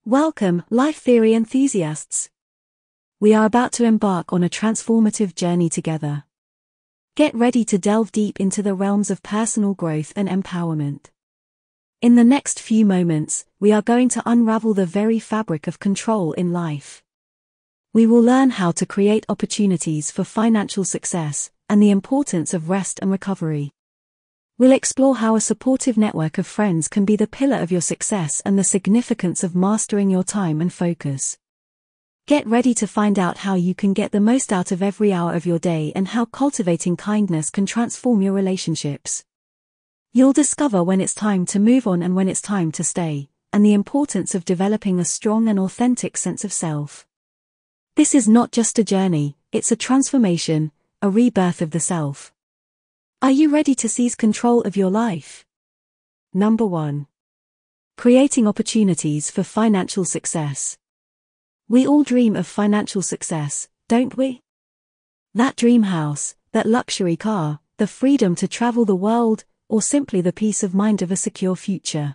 Welcome, life theory enthusiasts. We are about to embark on a transformative journey together. Get ready to delve deep into the realms of personal growth and empowerment. In the next few moments, we are going to unravel the very fabric of control in life. We will learn how to create opportunities for financial success and the importance of rest and recovery. We'll explore how a supportive network of friends can be the pillar of your success and the significance of mastering your time and focus. Get ready to find out how you can get the most out of every hour of your day and how cultivating kindness can transform your relationships. You'll discover when it's time to move on and when it's time to stay, and the importance of developing a strong and authentic sense of self. This is not just a journey, it's a transformation, a rebirth of the self. Are you ready to seize control of your life? Number 1. Creating opportunities for financial success. We all dream of financial success, don't we? That dream house, that luxury car, the freedom to travel the world, or simply the peace of mind of a secure future.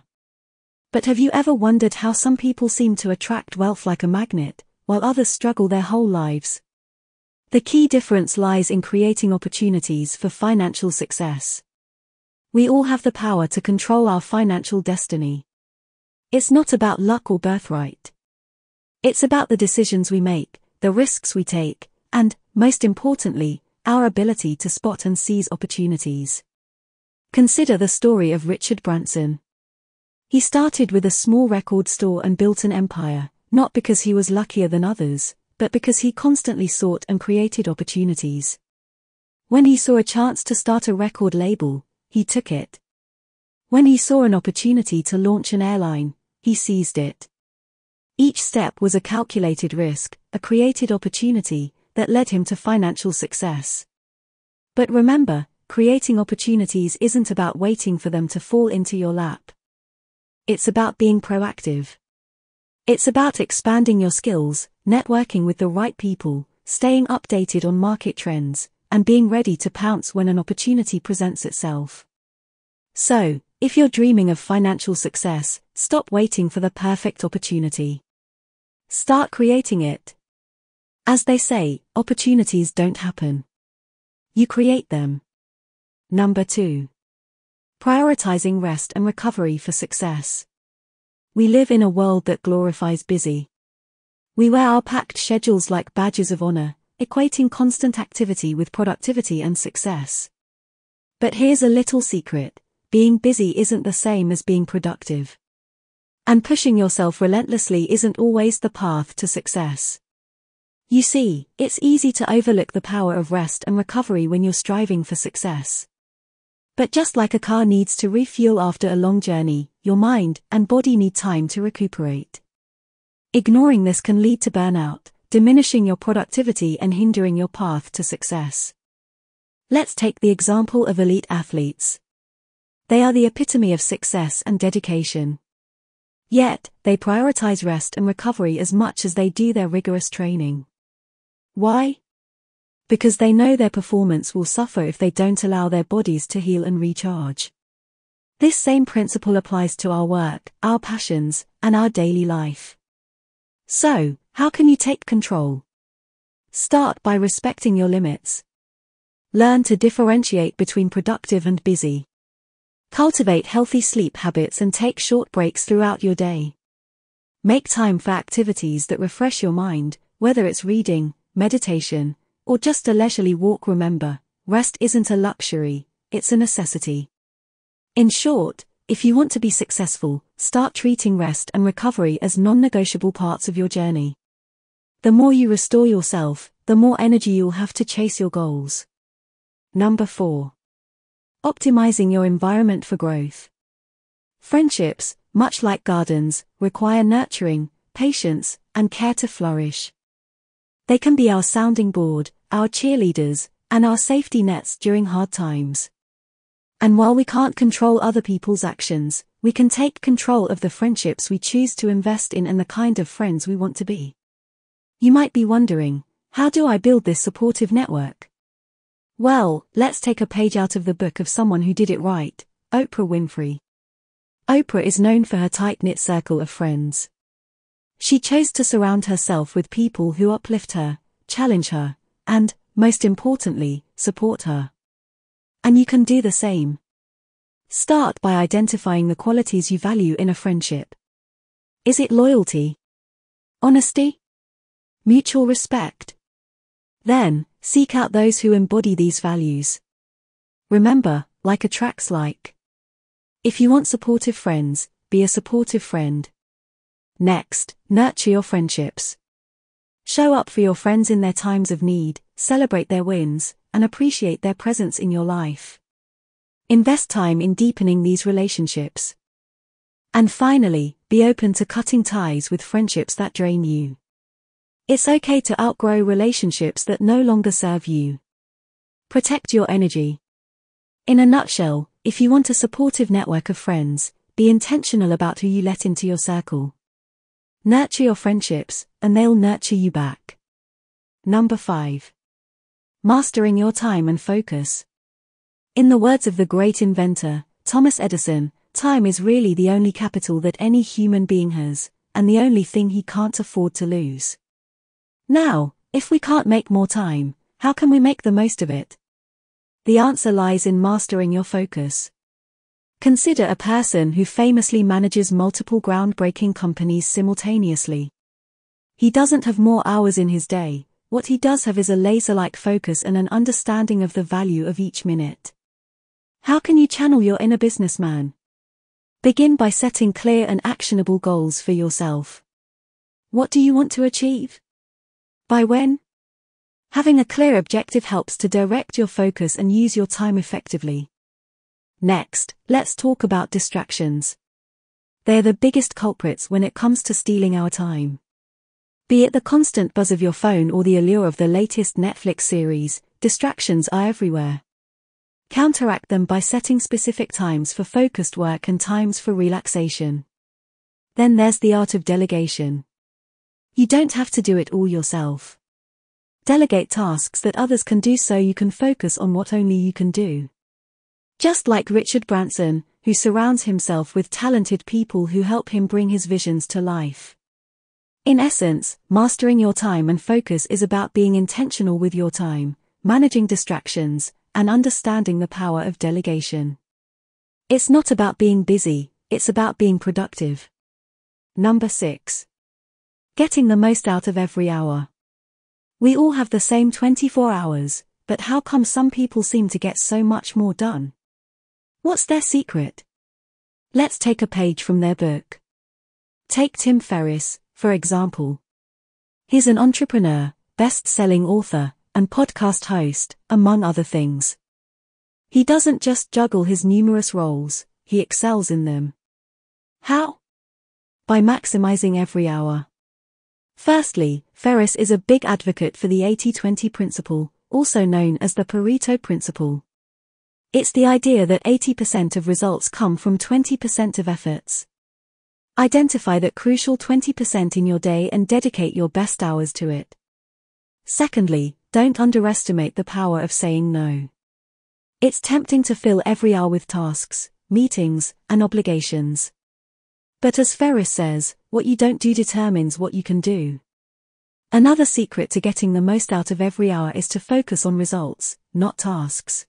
But have you ever wondered how some people seem to attract wealth like a magnet, while others struggle their whole lives? The key difference lies in creating opportunities for financial success. We all have the power to control our financial destiny. It's not about luck or birthright. It's about the decisions we make, the risks we take, and, most importantly, our ability to spot and seize opportunities. Consider the story of Richard Branson. He started with a small record store and built an empire, not because he was luckier than others, but because he constantly sought and created opportunities. When he saw a chance to start a record label, he took it. When he saw an opportunity to launch an airline, he seized it. Each step was a calculated risk, a created opportunity, that led him to financial success. But remember, creating opportunities isn't about waiting for them to fall into your lap. It's about being proactive. It's about expanding your skills, networking with the right people, staying updated on market trends, and being ready to pounce when an opportunity presents itself. So, if you're dreaming of financial success, stop waiting for the perfect opportunity. Start creating it. As they say, opportunities don't happen. You create them. Number 2. Prioritizing rest and recovery for success. We live in a world that glorifies busy. We wear our packed schedules like badges of honor, equating constant activity with productivity and success. But here's a little secret: being busy isn't the same as being productive. And pushing yourself relentlessly isn't always the path to success. You see, it's easy to overlook the power of rest and recovery when you're striving for success. But just like a car needs to refuel after a long journey, your mind and body need time to recuperate. Ignoring this can lead to burnout, diminishing your productivity and hindering your path to success. Let's take the example of elite athletes. They are the epitome of success and dedication. Yet, they prioritize rest and recovery as much as they do their rigorous training. Why? Because they know their performance will suffer if they don't allow their bodies to heal and recharge. This same principle applies to our work, our passions, and our daily life. So, how can you take control? Start by respecting your limits. Learn to differentiate between productive and busy. Cultivate healthy sleep habits and take short breaks throughout your day. Make time for activities that refresh your mind, whether it's reading, meditation, or just a leisurely walk. Remember, rest isn't a luxury, it's a necessity. In short, if you want to be successful, start treating rest and recovery as non-negotiable parts of your journey. The more you restore yourself, the more energy you'll have to chase your goals. Number 4. Optimizing your environment for growth. Friendships, much like gardens, require nurturing, patience, and care to flourish. They can be our sounding board, our cheerleaders, and our safety nets during hard times. And while we can't control other people's actions, we can take control of the friendships we choose to invest in and the kind of friends we want to be. You might be wondering, how do I build this supportive network? Well, let's take a page out of the book of someone who did it right, Oprah Winfrey. Oprah is known for her tight-knit circle of friends. She chose to surround herself with people who uplift her, challenge her, and, most importantly, support her. And you can do the same. Start by identifying the qualities you value in a friendship. Is it loyalty? Honesty? Mutual respect? Then, seek out those who embody these values. Remember, like attracts like. If you want supportive friends, be a supportive friend. Next, nurture your friendships. Show up for your friends in their times of need, celebrate their wins, and appreciate their presence in your life. Invest time in deepening these relationships. And finally, be open to cutting ties with friendships that drain you. It's okay to outgrow relationships that no longer serve you. Protect your energy. In a nutshell, if you want a supportive network of friends, be intentional about who you let into your circle. Nurture your friendships, and they'll nurture you back. Number 5. Mastering your time and focus. In the words of the great inventor, Thomas Edison, time is really the only capital that any human being has, and the only thing he can't afford to lose. Now, if we can't make more time, how can we make the most of it? The answer lies in mastering your focus. Consider a person who famously manages multiple groundbreaking companies simultaneously. He doesn't have more hours in his day, what he does have is a laser-like focus and an understanding of the value of each minute. How can you channel your inner businessman? Begin by setting clear and actionable goals for yourself. What do you want to achieve? By when? Having a clear objective helps to direct your focus and use your time effectively. Next, let's talk about distractions. They're the biggest culprits when it comes to stealing our time. Be it the constant buzz of your phone or the allure of the latest Netflix series, distractions are everywhere. Counteract them by setting specific times for focused work and times for relaxation. Then there's the art of delegation. You don't have to do it all yourself. Delegate tasks that others can do so you can focus on what only you can do. Just like Richard Branson, who surrounds himself with talented people who help him bring his visions to life. In essence, mastering your time and focus is about being intentional with your time, managing distractions, and understanding the power of delegation. It's not about being busy, it's about being productive. Number 6. Getting the most out of every hour. We all have the same 24 hours, but how come some people seem to get so much more done? What's their secret? Let's take a page from their book. Take Tim Ferriss, for example. He's an entrepreneur, best-selling author, and podcast host, among other things. He doesn't just juggle his numerous roles, he excels in them. How? By maximizing every hour. Firstly, Ferriss is a big advocate for the 80-20 principle, also known as the Pareto principle. It's the idea that 80% of results come from 20% of efforts. Identify that crucial 20% in your day and dedicate your best hours to it. Secondly, don't underestimate the power of saying no. It's tempting to fill every hour with tasks, meetings, and obligations. But as Ferriss says, what you don't do determines what you can do. Another secret to getting the most out of every hour is to focus on results, not tasks.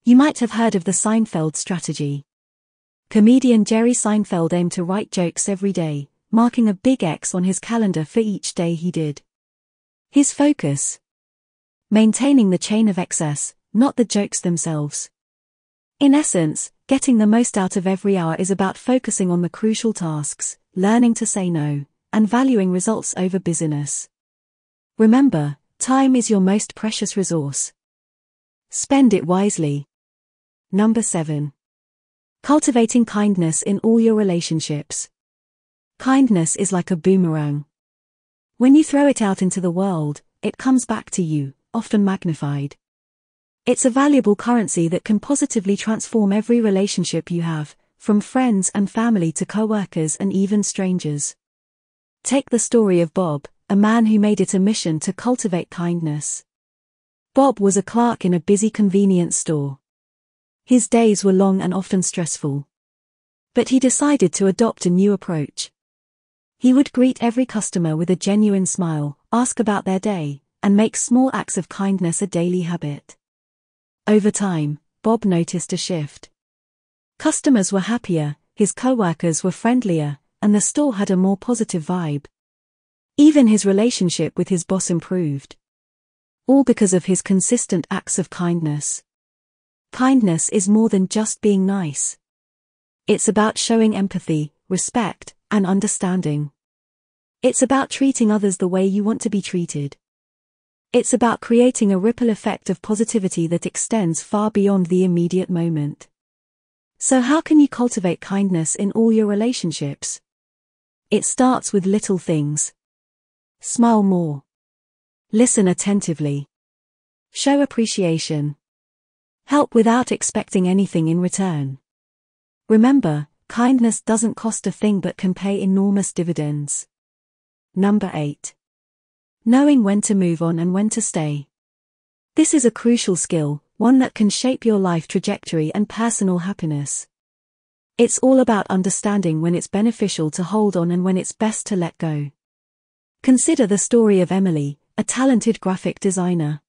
You might have heard of the Seinfeld strategy. Comedian Jerry Seinfeld aimed to write jokes every day, marking a big X on his calendar for each day he did. His focus? Maintaining the chain of excess, not the jokes themselves. In essence, getting the most out of every hour is about focusing on the crucial tasks, learning to say no, and valuing results over busyness. Remember, time is your most precious resource. Spend it wisely. Number 7. Cultivating kindness in all your relationships. Kindness is like a boomerang. When you throw it out into the world, it comes back to you, often magnified. It's a valuable currency that can positively transform every relationship you have, from friends and family to co-workers and even strangers. Take the story of Bob, a man who made it a mission to cultivate kindness. Bob was a clerk in a busy convenience store. His days were long and often stressful. But he decided to adopt a new approach. He would greet every customer with a genuine smile, ask about their day, and make small acts of kindness a daily habit. Over time, Bob noticed a shift. Customers were happier, his co-workers were friendlier, and the store had a more positive vibe. Even his relationship with his boss improved. All because of his consistent acts of kindness. Kindness is more than just being nice. It's about showing empathy, respect, and understanding. It's about treating others the way you want to be treated. It's about creating a ripple effect of positivity that extends far beyond the immediate moment. So how can you cultivate kindness in all your relationships? It starts with little things. Smile more. Listen attentively. Show appreciation. Help without expecting anything in return. Remember, kindness doesn't cost a thing but can pay enormous dividends. Number 8. Knowing when to move on and when to stay. This is a crucial skill, one that can shape your life trajectory and personal happiness. It's all about understanding when it's beneficial to hold on and when it's best to let go. Consider the story of Emily, a talented graphic designer.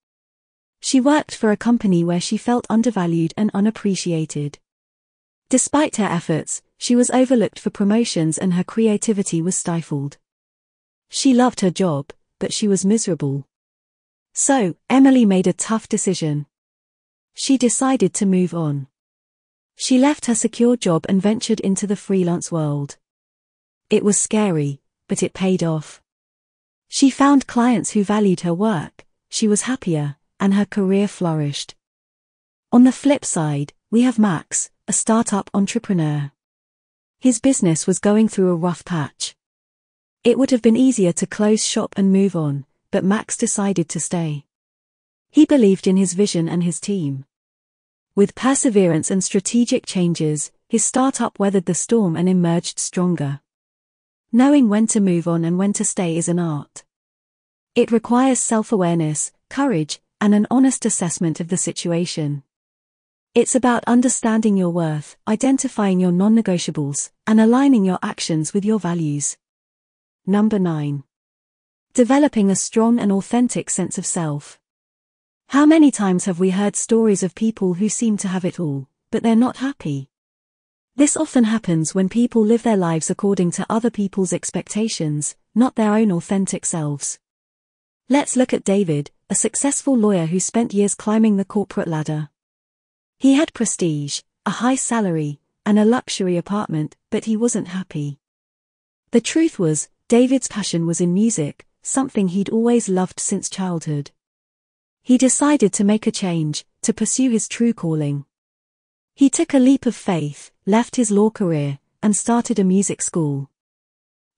She worked for a company where she felt undervalued and unappreciated. Despite her efforts, she was overlooked for promotions and her creativity was stifled. She loved her job, but she was miserable. So, Emily made a tough decision. She decided to move on. She left her secure job and ventured into the freelance world. It was scary, but it paid off. She found clients who valued her work, she was happier, and her career flourished. On the flip side, we have Max, a startup entrepreneur. His business was going through a rough patch. It would have been easier to close shop and move on, but Max decided to stay. He believed in his vision and his team. With perseverance and strategic changes, his startup weathered the storm and emerged stronger. Knowing when to move on and when to stay is an art. It requires self-awareness, courage, and an honest assessment of the situation. It's about understanding your worth, identifying your non-negotiables, and aligning your actions with your values. Number 9. Developing a strong and authentic sense of self. How many times have we heard stories of people who seem to have it all, but they're not happy? This often happens when people live their lives according to other people's expectations, not their own authentic selves. Let's look at David, a successful lawyer who spent years climbing the corporate ladder. He had prestige, a high salary, and a luxury apartment, but he wasn't happy. The truth was, David's passion was in music, something he'd always loved since childhood. He decided to make a change, to pursue his true calling. He took a leap of faith, left his law career, and started a music school.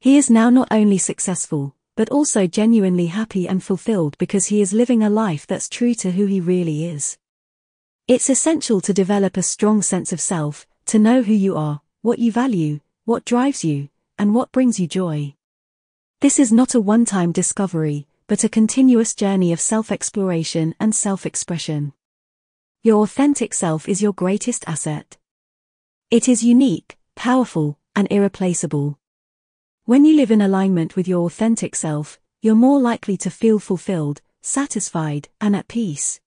He is now not only successful, but also genuinely happy and fulfilled because he is living a life that's true to who he really is. It's essential to develop a strong sense of self, to know who you are, what you value, what drives you, and what brings you joy. This is not a one-time discovery, but a continuous journey of self-exploration and self-expression. Your authentic self is your greatest asset. It is unique, powerful, and irreplaceable. When you live in alignment with your authentic self, you're more likely to feel fulfilled, satisfied, and at peace.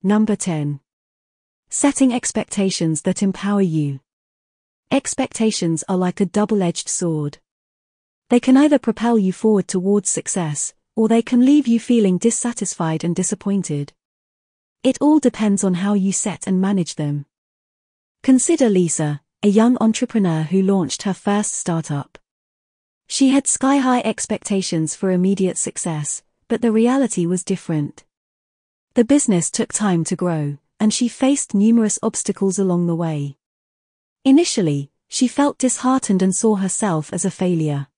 Number 10. Setting expectations that empower you. Expectations are like a double-edged sword. They can either propel you forward towards success, or they can leave you feeling dissatisfied and disappointed. It all depends on how you set and manage them. Consider Lisa, a young entrepreneur who launched her first startup. She had sky-high expectations for immediate success, but the reality was different. The business took time to grow, and she faced numerous obstacles along the way. Initially, she felt disheartened and saw herself as a failure.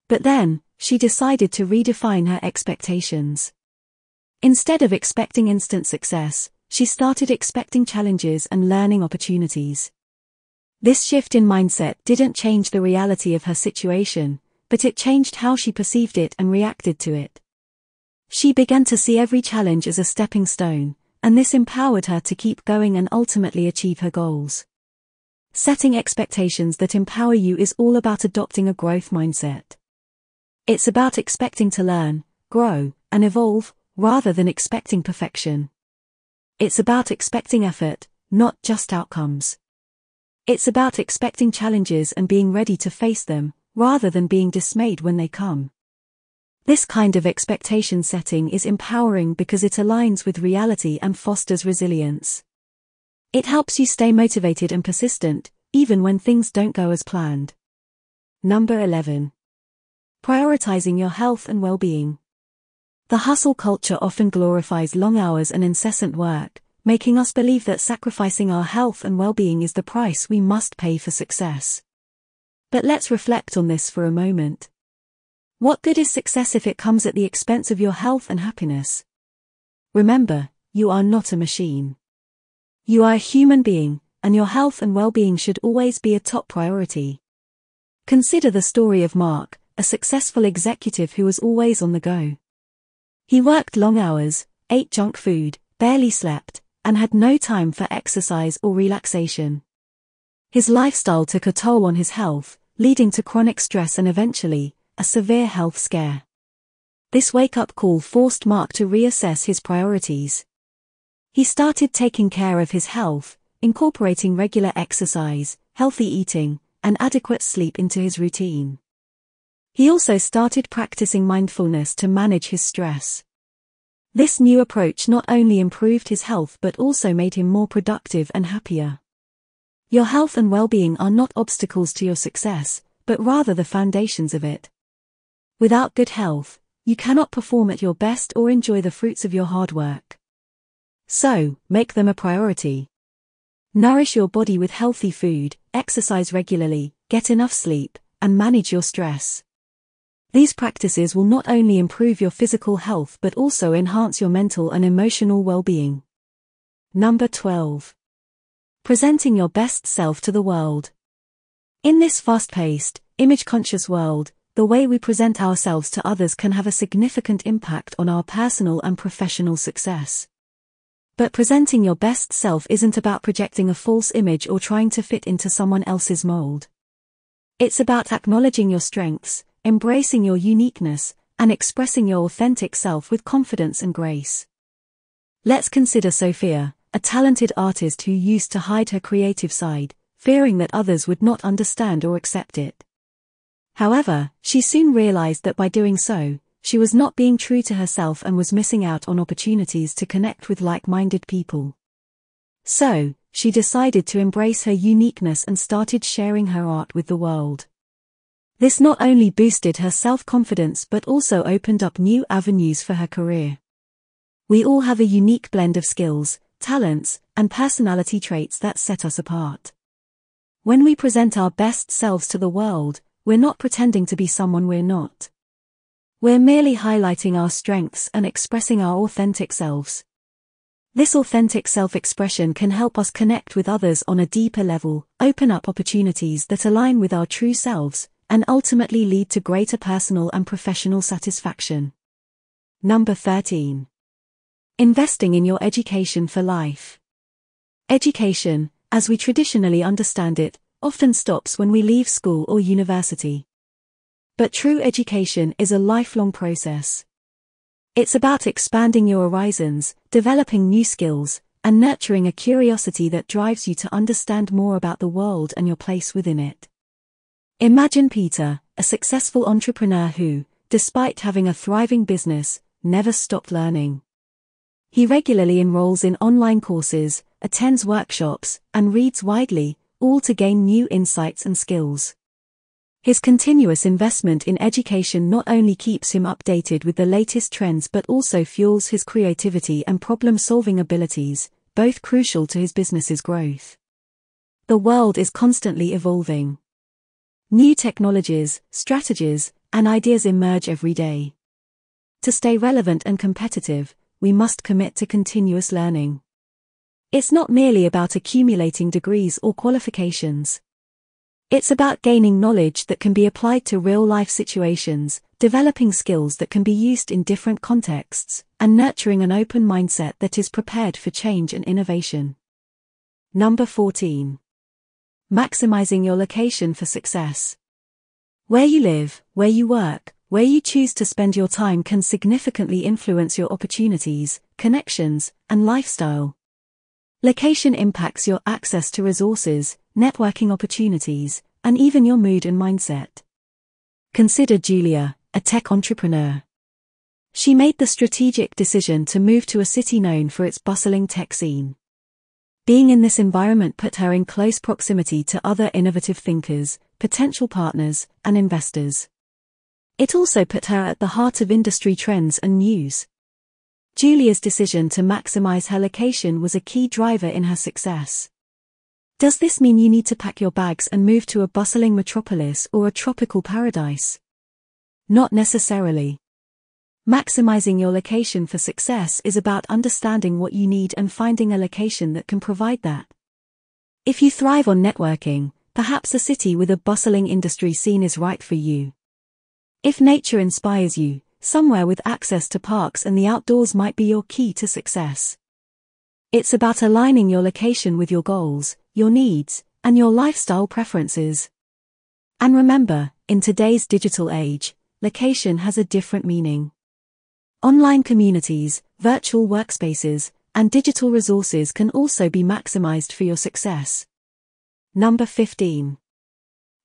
But then, she decided to redefine her expectations. Instead of expecting instant success, she started expecting challenges and learning opportunities. This shift in mindset didn't change the reality of her situation, but it changed how she perceived it and reacted to it. She began to see every challenge as a stepping stone, and this empowered her to keep going and ultimately achieve her goals. Setting expectations that empower you is all about adopting a growth mindset. It's about expecting to learn, grow, and evolve, rather than expecting perfection. It's about expecting effort, not just outcomes. It's about expecting challenges and being ready to face them, rather than being dismayed when they come. This kind of expectation setting is empowering because it aligns with reality and fosters resilience. It helps you stay motivated and persistent, even when things don't go as planned. Number 11. Prioritizing your health and well-being. The hustle culture often glorifies long hours and incessant work, making us believe that sacrificing our health and well-being is the price we must pay for success. But let's reflect on this for a moment. What good is success if it comes at the expense of your health and happiness? Remember, you are not a machine. You are a human being, and your health and well-being should always be a top priority. Consider the story of Mark, a successful executive who was always on the go. He worked long hours, ate junk food, barely slept, and had no time for exercise or relaxation. His lifestyle took a toll on his health, leading to chronic stress and eventually, a severe health scare. This wake-up call forced Mark to reassess his priorities. He started taking care of his health, incorporating regular exercise, healthy eating, and adequate sleep into his routine. He also started practicing mindfulness to manage his stress. This new approach not only improved his health but also made him more productive and happier. Your health and well-being are not obstacles to your success, but rather the foundations of it. Without good health, you cannot perform at your best or enjoy the fruits of your hard work. So, make them a priority. Nourish your body with healthy food, exercise regularly, get enough sleep, and manage your stress. These practices will not only improve your physical health but also enhance your mental and emotional well-being. Number 12. Presenting your best self to the world. In this fast-paced, image-conscious world, the way we present ourselves to others can have a significant impact on our personal and professional success. But presenting your best self isn't about projecting a false image or trying to fit into someone else's mold. It's about acknowledging your strengths, embracing your uniqueness, and expressing your authentic self with confidence and grace. Let's consider Sophia, a talented artist who used to hide her creative side, fearing that others would not understand or accept it. However, she soon realized that by doing so, she was not being true to herself and was missing out on opportunities to connect with like-minded people. So, she decided to embrace her uniqueness and started sharing her art with the world. This not only boosted her self-confidence but also opened up new avenues for her career. We all have a unique blend of skills, talents, and personality traits that set us apart. When we present our best selves to the world, we're not pretending to be someone we're not. We're merely highlighting our strengths and expressing our authentic selves. This authentic self-expression can help us connect with others on a deeper level, open up opportunities that align with our true selves, and ultimately lead to greater personal and professional satisfaction. Number 13. Investing in your education for life. Education, as we traditionally understand it, often stops when we leave school or university. But true education is a lifelong process. It's about expanding your horizons, developing new skills, and nurturing a curiosity that drives you to understand more about the world and your place within it. Imagine Peter, a successful entrepreneur who, despite having a thriving business, never stopped learning. He regularly enrolls in online courses, attends workshops, and reads widely, all to gain new insights and skills. His continuous investment in education not only keeps him updated with the latest trends but also fuels his creativity and problem-solving abilities, both crucial to his business's growth. The world is constantly evolving. New technologies, strategies, and ideas emerge every day. To stay relevant and competitive, we must commit to continuous learning. It's not merely about accumulating degrees or qualifications. It's about gaining knowledge that can be applied to real-life situations, developing skills that can be used in different contexts, and nurturing an open mindset that is prepared for change and innovation. Number 14. Maximizing your location for success. Where you live, where you work, where you choose to spend your time can significantly influence your opportunities, connections, and lifestyle. Location impacts your access to resources, networking opportunities, and even your mood and mindset. Consider Julia, a tech entrepreneur. She made the strategic decision to move to a city known for its bustling tech scene. Being in this environment put her in close proximity to other innovative thinkers, potential partners, and investors. It also put her at the heart of industry trends and news. Julia's decision to maximize her location was a key driver in her success. Does this mean you need to pack your bags and move to a bustling metropolis or a tropical paradise? Not necessarily. Maximizing your location for success is about understanding what you need and finding a location that can provide that. If you thrive on networking, perhaps a city with a bustling industry scene is right for you. If nature inspires you, somewhere with access to parks and the outdoors might be your key to success. It's about aligning your location with your goals, your needs, and your lifestyle preferences. And remember, in today's digital age, location has a different meaning. Online communities, virtual workspaces, and digital resources can also be maximized for your success. Number 15.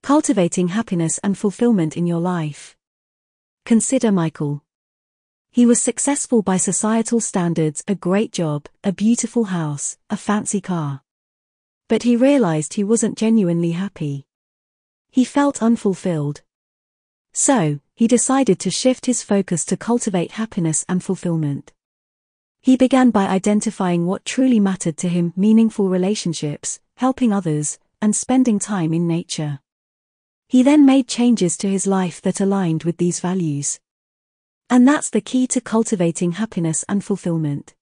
Cultivating happiness and fulfillment in your life. Consider Michael. He was successful by societal standards, a great job, a beautiful house, a fancy car. But he realized he wasn't genuinely happy. He felt unfulfilled. So, he decided to shift his focus to cultivate happiness and fulfillment. He began by identifying what truly mattered to him: meaningful relationships, helping others, and spending time in nature. He then made changes to his life that aligned with these values. And that's the key to cultivating happiness and fulfillment.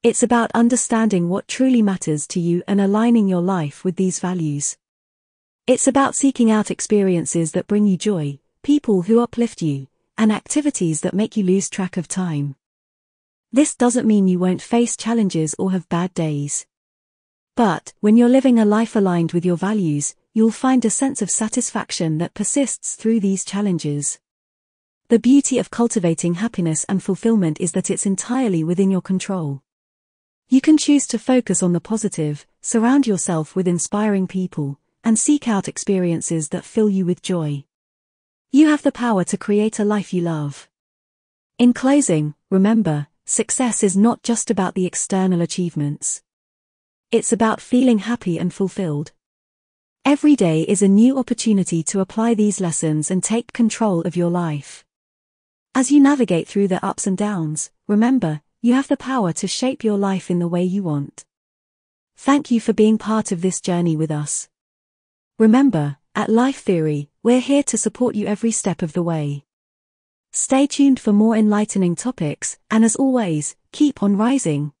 It's about understanding what truly matters to you and aligning your life with these values. It's about seeking out experiences that bring you joy, people who uplift you, and activities that make you lose track of time. This doesn't mean you won't face challenges or have bad days. But, when you're living a life aligned with your values, you'll find a sense of satisfaction that persists through these challenges. The beauty of cultivating happiness and fulfillment is that it's entirely within your control. You can choose to focus on the positive, surround yourself with inspiring people, and seek out experiences that fill you with joy. You have the power to create a life you love. In closing, remember, success is not just about the external achievements. It's about feeling happy and fulfilled. Every day is a new opportunity to apply these lessons and take control of your life. As you navigate through the ups and downs, remember, you have the power to shape your life in the way you want. Thank you for being part of this journey with us. Remember, at Life Theory, we're here to support you every step of the way. Stay tuned for more enlightening topics, and as always, keep on rising.